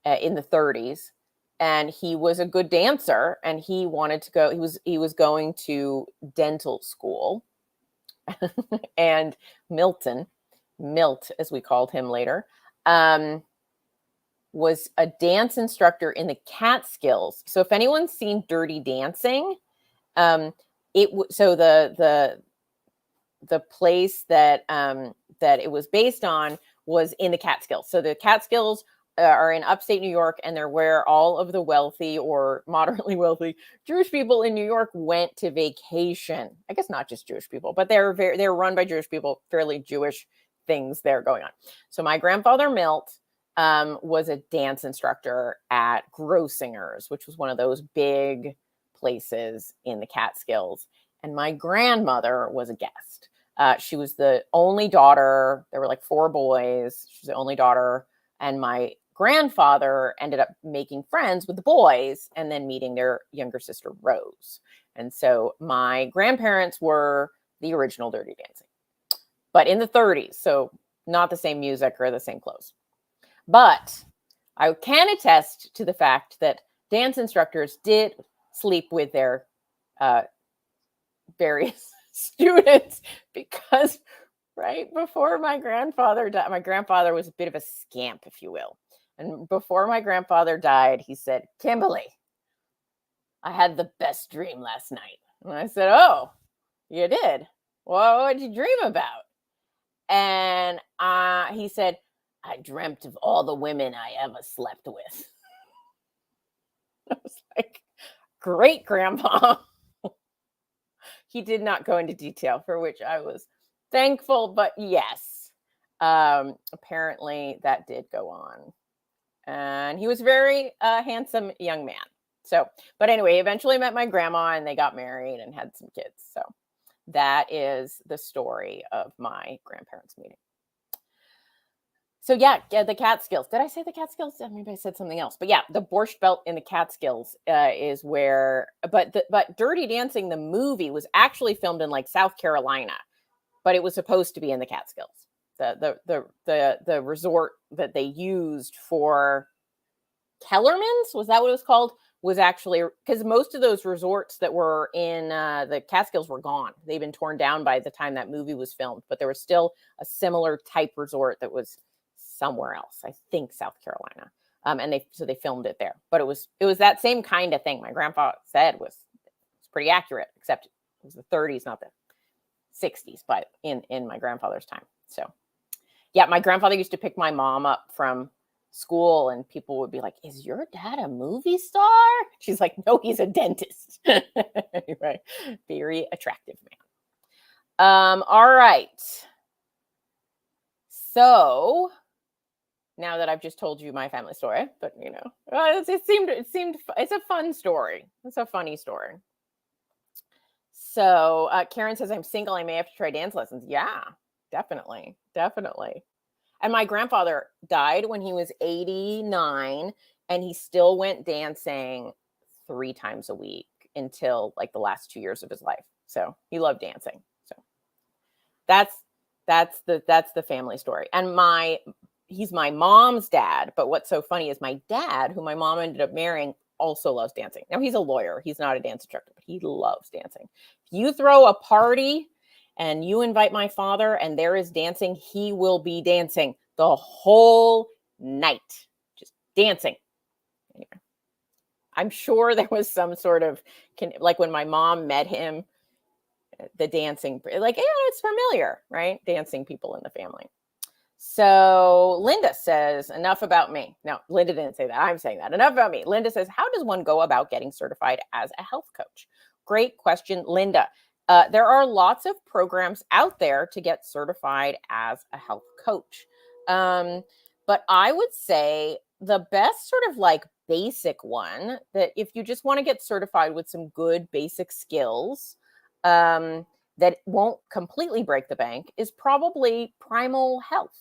S1: in the 30s. And he was a good dancer, and he wanted to go. He was going to dental school, and Milt, as we called him later, was a dance instructor in the Catskills. So if anyone's seen Dirty Dancing, the place that it was based on was in the Catskills. So the Catskills are in upstate New York, and they're where all of the wealthy or moderately wealthy Jewish people in New York went to vacation. I guess not just Jewish people, but they're run by Jewish people, fairly Jewish things there going on. So my grandfather Milt was a dance instructor at Grossinger's, which was one of those big places in the Catskills. And my grandmother was a guest. She was the only daughter. There were like 4 boys. She was the only daughter. And my grandfather ended up making friends with the boys and then meeting their younger sister, Rose. And so my grandparents were the original Dirty Dancing, but in the 30s. So not the same music or the same clothes. But I can attest to the fact that dance instructors did sleep with their various students, because right before my grandfather died, my grandfather was a bit of a scamp, if you will. And before my grandfather died, he said, Kimberly, I had the best dream last night. And I said, oh, you did? Well, what did you dream about? And he said, I dreamt of all the women I ever slept with. I was like, great, Grandpa. He did not go into detail, for which I was thankful, but yes, apparently that did go on. And he was a very handsome young man. So, but anyway, eventually met my grandma, and they got married and had some kids. So that is the story of my grandparents' meeting. So yeah, the Catskills. Did I say the Catskills? Maybe I said something else. But yeah, the Borscht Belt in the Catskills is where. But Dirty Dancing, the movie, was actually filmed in like South Carolina, but it was supposed to be in the Catskills. The resort that they used for Kellerman's, was that what it was called? Was actually, because most of those resorts that were in the Catskills were gone. They'd been torn down by the time that movie was filmed, but there was still a similar type resort that was somewhere else, I think South Carolina. And they filmed it there. But it was that same kind of thing. My grandpa said was pretty accurate, except it was the 30s, not the 60s, but in my grandfather's time. So yeah, my grandfather used to pick my mom up from school, and people would be like, is your dad a movie star? She's like, no, he's a dentist. Anyway, very attractive man. All right. So now that I've just told you my family story, but it seemed it's a fun story. It's a funny story. So Karen says, I'm single. I may have to try dance lessons. Yeah, definitely. And my grandfather died when he was 89, and he still went dancing 3 times a week until like the last 2 years of his life. So he loved dancing. So that's the family story. And he's my mom's dad. But what's so funny is my dad, who my mom ended up marrying, also loves dancing. Now he's a lawyer. He's not a dance instructor, but he loves dancing. If you throw a party and you invite my father and there is dancing, he will be dancing the whole night, just dancing. Anyway, I'm sure there was some sort of, like when my mom met him, the dancing, like, yeah, it's familiar, right? Dancing people in the family. So Linda says, enough about me. No, Linda didn't say that. I'm saying that. Enough about me. Linda says, how does one go about getting certified as a health coach? Great question, Linda. There are lots of programs out there to get certified as a health coach. But I would say the best sort of like basic one, that if you just want to get certified with some good basic skills, that won't completely break the bank, is probably Primal Health.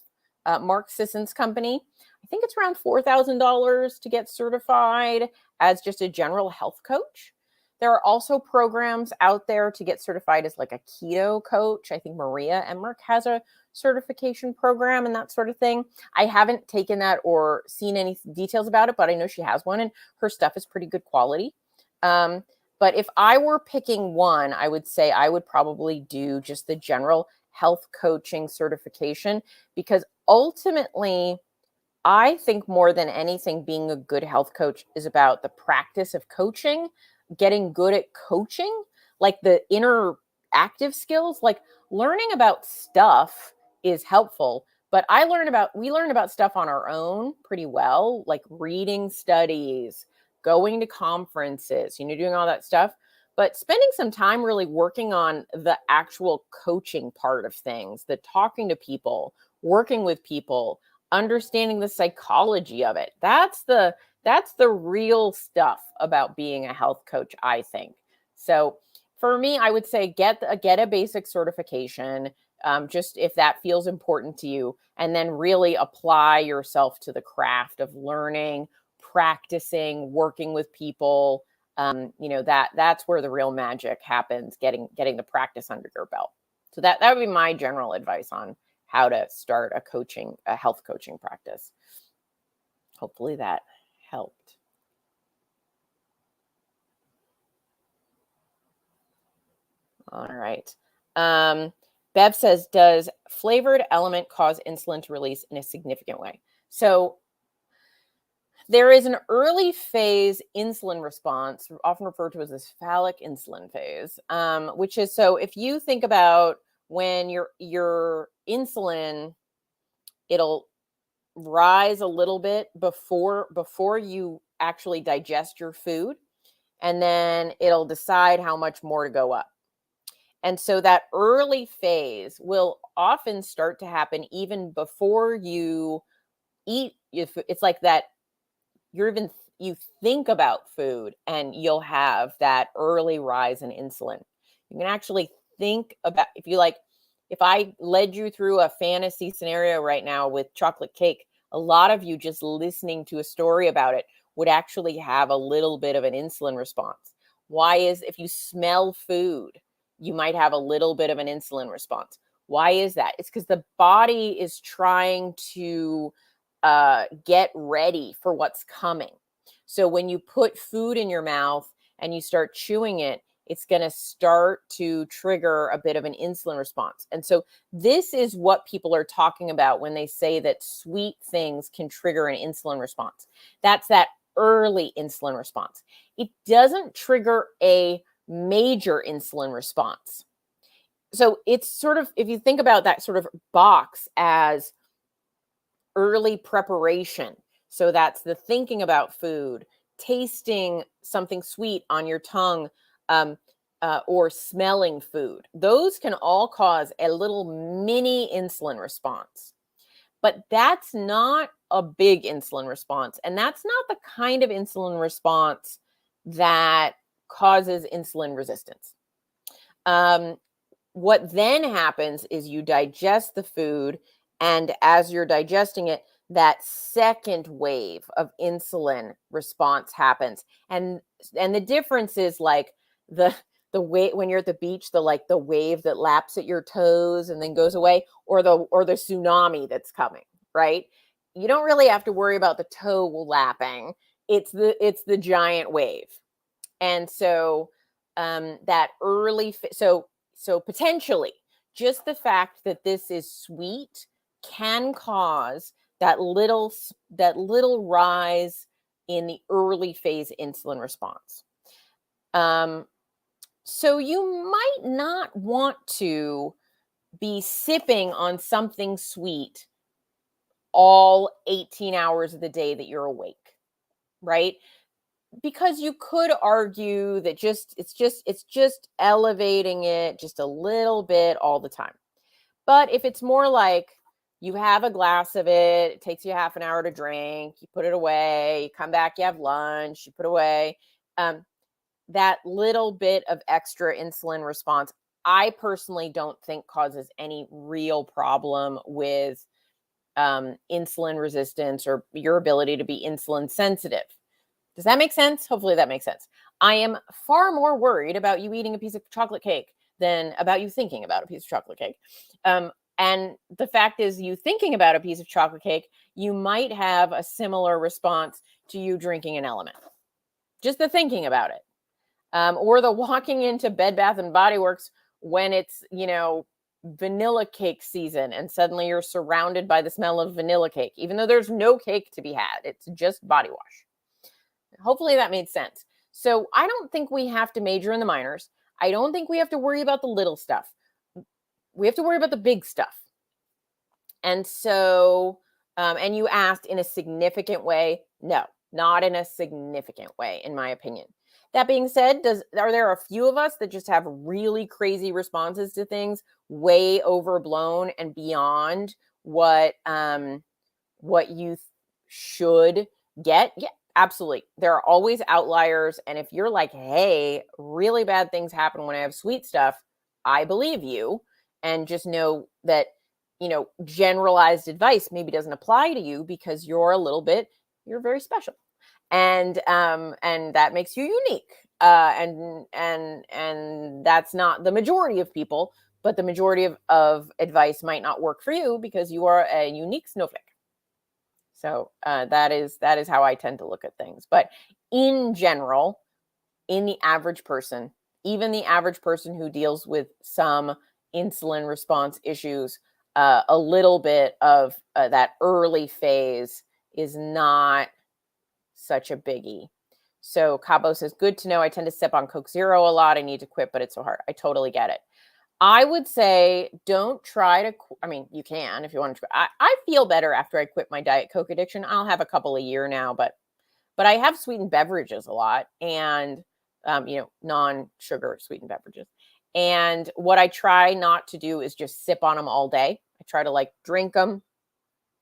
S1: Mark Sisson's company. I think it's around $4,000 to get certified as just a general health coach. There are also programs out there to get certified as like a keto coach. I think Maria Emmerich has a certification program and that sort of thing. I haven't taken that or seen any details about it, but I know she has one and her stuff is pretty good quality. But if I were picking one, I would say I would probably do just the general health coaching certification, because ultimately, I think more than anything, being a good health coach is about the practice of coaching, getting good at coaching, like the interactive skills, like learning about stuff is helpful. But we learn about stuff on our own pretty well, like reading studies, going to conferences, doing all that stuff. But spending some time really working on the actual coaching part of things, the talking to people, working with people, understanding the psychology of it. That's the real stuff about being a health coach, I think. So for me, I would say get a basic certification, just if that feels important to you, and then really apply yourself to the craft of learning, practicing, working with people. That's where the real magic happens, getting the practice under your belt. So that would be my general advice on how to start a health coaching practice. Hopefully that helped. All right. Bev says, does flavored element cause insulin to release in a significant way? So there is an early phase insulin response, often referred to as this phallic insulin phase, which is, so if you think about when your insulin, it'll rise a little bit before you actually digest your food, and then it'll decide how much more to go up. And so that early phase will often start to happen even before you eat. If it's like that, you think about food and you'll have that early rise in insulin. You can actually think about, if I led you through a fantasy scenario right now with chocolate cake, a lot of you just listening to a story about it would actually have a little bit of an insulin response. If you smell food, you might have a little bit of an insulin response. Why is that? It's because the body is trying to get ready for what's coming. So when you put food in your mouth and you start chewing it, it's going to start to trigger a bit of an insulin response. And so this is what people are talking about when they say that sweet things can trigger an insulin response. That's that early insulin response. It doesn't trigger a major insulin response. So it's sort of, if you think about that sort of box as early preparation, so that's the thinking about food, tasting something sweet on your tongue, or smelling food. Those can all cause a little mini insulin response. But that's not a big insulin response. And that's not the kind of insulin response that causes insulin resistance. What then happens is you digest the food, and as you're digesting it, that second wave of insulin response happens. And the difference is like the when you're at the beach, the wave that laps at your toes and then goes away, or the tsunami that's coming, right? You don't really have to worry about the toe lapping. It's the giant wave. And so that early so potentially just the fact that this is sweet can cause that little rise in the early phase insulin response. So you might not want to be sipping on something sweet all 18 hours of the day that you're awake, right? Because you could argue that it's just elevating it just a little bit all the time. But if it's more like you have a glass of it, it takes you half an hour to drink, you put it away, you come back, you have lunch, you put away, that little bit of extra insulin response, I personally don't think causes any real problem with insulin resistance or your ability to be insulin sensitive. Does that make sense? Hopefully that makes sense. I am far more worried about you eating a piece of chocolate cake than about you thinking about a piece of chocolate cake. And the fact is, you thinking about a piece of chocolate cake, you might have a similar response to you drinking an Element. Just the thinking about it. Or the walking into Bed Bath & Body Works when it's, vanilla cake season and suddenly you're surrounded by the smell of vanilla cake, even though there's no cake to be had. It's just body wash. Hopefully that made sense. So I don't think we have to major in the minors. I don't think we have to worry about the little stuff. We have to worry about the big stuff. And so, and you asked in a significant way. No, not in a significant way, in my opinion. That being said, are there a few of us that just have really crazy responses to things, way overblown and beyond what you should get? Yeah, absolutely. There are always outliers. And if you're like, hey, really bad things happen when I have sweet stuff, I believe you. And just know that, generalized advice maybe doesn't apply to you because you're very special. And that makes you unique. And that's not the majority of people, but the majority of advice might not work for you because you are a unique snowflake. So that is how I tend to look at things. But in general, in the average person, even the average person who deals with some insulin response issues, a little bit of that early phase is not such a biggie. So Cabo says, good to know. I tend to sip on Coke Zero a lot. I need to quit, but it's so hard. I totally get it. I would say don't try to, you can if you want to. I feel better after I quit my Diet Coke addiction. I'll have a couple a year now, but I have sweetened beverages a lot and, non-sugar sweetened beverages. And what I try not to do is just sip on them all day. I try to drink them,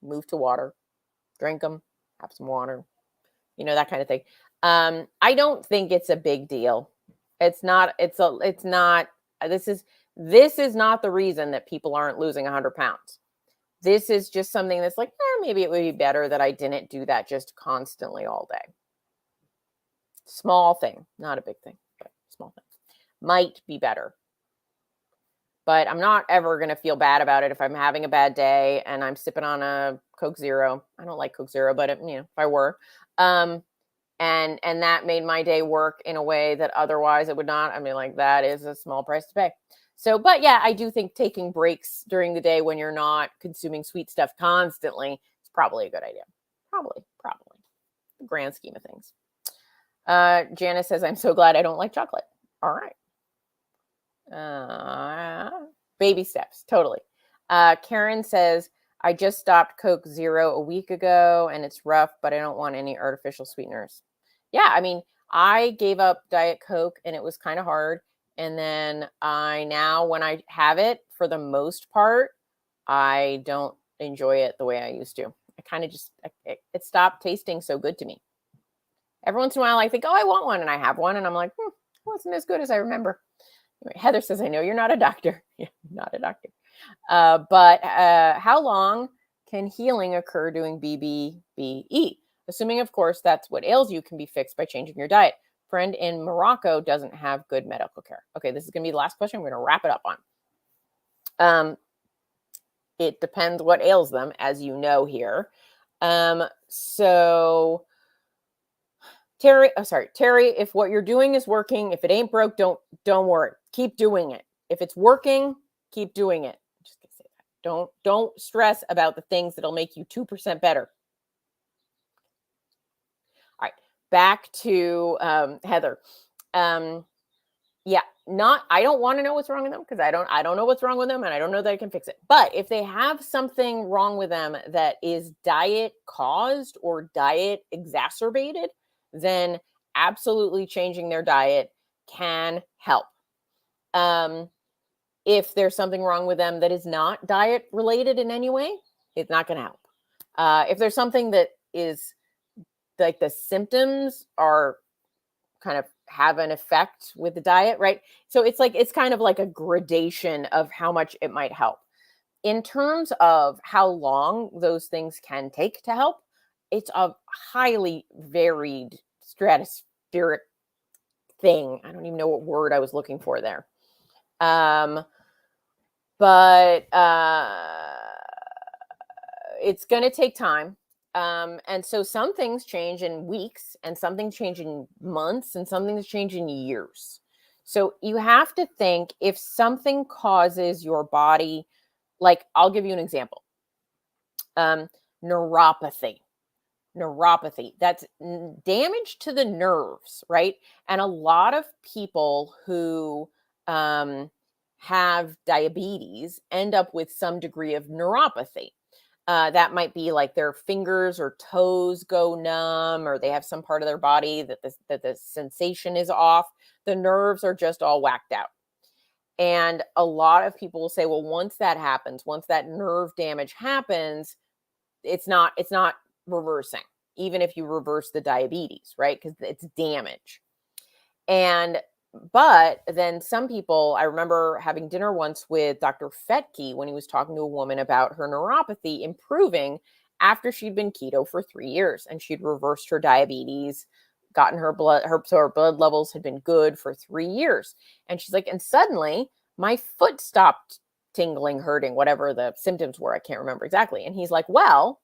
S1: move to water, drink them, have some water, that kind of thing. I don't think it's a big deal. This is not the reason that people aren't losing 100 pounds. This is just something that's maybe it would be better that I didn't do that just constantly all day. Small thing, not a big thing, but small thing. Might be better. But I'm not ever going to feel bad about it if I'm having a bad day and I'm sipping on a Coke Zero. I don't like Coke Zero, but if I were, and that made my day work in a way that otherwise it would not. That is a small price to pay. So, but yeah, I do think taking breaks during the day when you're not consuming sweet stuff constantly is probably a good idea. Probably. The grand scheme of things. Janice says, I'm so glad I don't like chocolate. All right. Baby steps. Totally. Karen says, I just stopped Coke Zero a week ago and it's rough, but I don't want any artificial sweeteners. Yeah. I gave up Diet Coke and it was kind of hard. And then when I have it, for the most part, I don't enjoy it the way I used to. I kind of it stopped tasting so good to me. Every once in a while, I think, oh, I want one. And I have one. And I'm like, it wasn't as good as I remember. Anyway, Heather says, I know you're not a doctor. Yeah, not a doctor. But how long can healing occur doing BBBE? Assuming, of course, that's what ails you can be fixed by changing your diet. friend in Morocco doesn't have good medical care. Okay, this is going to be the last question. We're going to wrap it up on. It depends what ails them, as you know here. So Terry, if what you're doing is working, if it ain't broke, don't worry. Keep doing it. If it's working, keep doing it. I'm just gonna say that. Don't stress about the things that'll make you 2% better. All right, back to Heather. Yeah, I don't want to know what's wrong with them because I don't know what's wrong with them and I don't know that I can fix it. But if they have something wrong with them that is diet caused or diet exacerbated, then absolutely changing their diet can help. If there's something wrong with them that is not diet related in any way, it's not going to help. If there's something that is like the symptoms are kind of have an effect with the diet, right? So it's kind of like a gradation of how much it might help. In terms of how long those things can take to help, it's a highly varied stratospheric thing. I don't even know what word I was looking for there. But it's going to take time. And so some things change in weeks and some things change in months and some things change in years. So you have to think if something causes your body, like I'll give you an example. Neuropathy, that's damage to the nerves, right? And a lot of people who have diabetes end up with some degree of neuropathy. That might be like their fingers or toes go numb, or they have some part of their body that the sensation is off. The nerves are just all whacked out. And a lot of people will say, well, once that happens, once that nerve damage happens, it's not reversing, even if you reverse the diabetes, right? Because it's damage. But then some people, I remember having dinner once with Dr. Fetke when he was talking to a woman about her neuropathy improving after she'd been keto for 3 years and she'd reversed her diabetes, gotten her blood levels had been good for 3 years. And she's like, and suddenly my foot stopped tingling, hurting, whatever the symptoms were. I can't remember exactly. And he's like, well,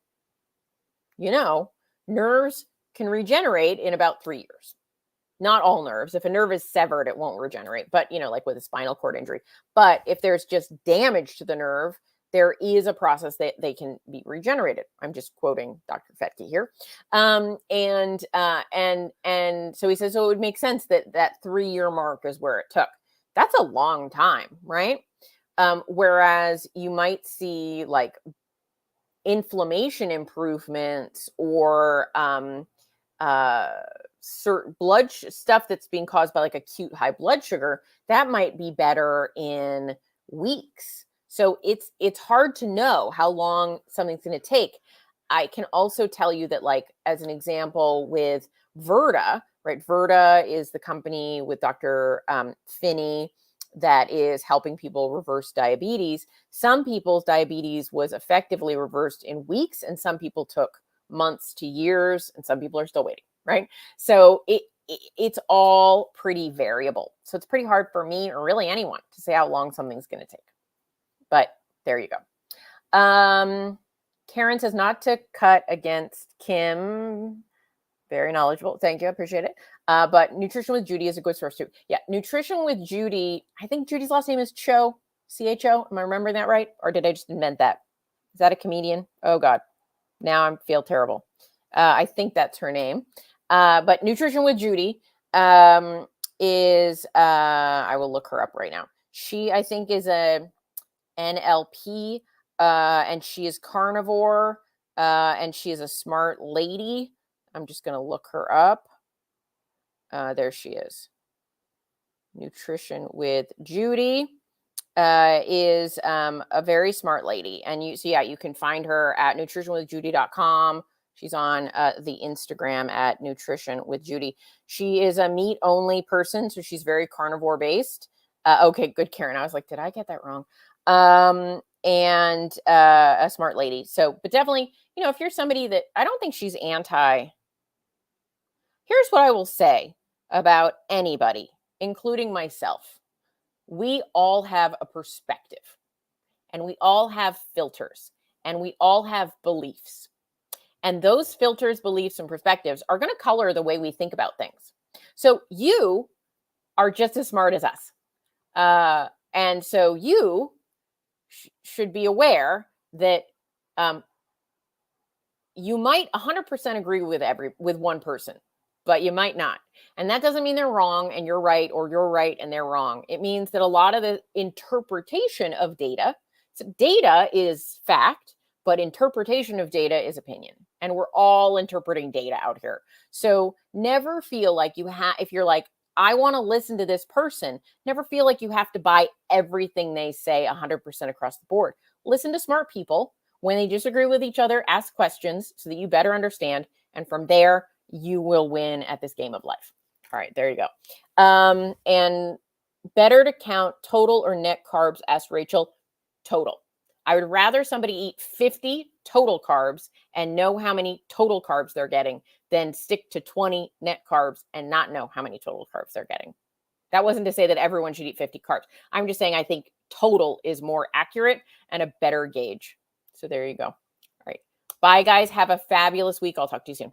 S1: nerves can regenerate in about 3 years. Not all nerves. If a nerve is severed, it won't regenerate, but like with a spinal cord injury. But if there's just damage to the nerve, there is a process that they can be regenerated. I'm just quoting Dr. Fetke here. And so he says, so it would make sense that 3-year mark is where it took. That's a long time, right? Whereas you might see like inflammation improvements or certain blood stuff that's being caused by like acute high blood sugar, that might be better in weeks. So it's hard to know how long something's going to take. I can also tell you that, like, as an example with Virta, right? Virta is the company with Dr. Finney that is helping people reverse diabetes. Some people's diabetes was effectively reversed in weeks, and some people took months to years, and some people are still waiting, right? So it's all pretty variable. So it's pretty hard for me or really anyone to say how long something's going to take. But there you go. Karen says not to cut against Kim. Very knowledgeable. Thank you. I appreciate it. But Nutrition with Judy is a good source too. Yeah. Nutrition with Judy. I think Judy's last name is Cho, C-H-O. Am I remembering that right? Or did I just invent that? Is that a comedian? Oh God. Now I feel terrible. I think that's her name. But Nutrition with Judy is, I will look her up right now. She, I think, is a NLP, and she is carnivore, and she is a smart lady. I'm just going to look her up. There she is. Nutrition with Judy is a very smart lady. And you can find her at nutritionwithjudy.com. She's on the Instagram at Nutrition with Judy. She is a meat only person, so she's very carnivore based. Okay, good, Karen. I was like, did I get that wrong? And a smart lady. So, but definitely, if you're somebody that, I don't think she's anti. Here's what I will say. about anybody, including myself. We all have a perspective, and we all have filters, and we all have beliefs. And those filters, beliefs, and perspectives are going to color the way we think about things. So you are just as smart as us. And so you should be aware that you might 100% agree with one person, but you might not. And that doesn't mean they're wrong and you're right, or you're right and they're wrong. It means that a lot of the interpretation of data, so data is fact, but interpretation of data is opinion. And we're all interpreting data out here. So never feel like if you're like, I want to listen to this person, never feel like you have to buy everything they say 100% across the board. Listen to smart people. When they disagree with each other, ask questions so that you better understand. And from there, you will win at this game of life. All right, there you go. And better to count total or net carbs, asked Rachel. Total. I would rather somebody eat 50 total carbs and know how many total carbs they're getting than stick to 20 net carbs and not know how many total carbs they're getting. That wasn't to say that everyone should eat 50 carbs. I'm just saying I think total is more accurate and a better gauge. So there you go. All right. Bye, guys. Have a fabulous week. I'll talk to you soon.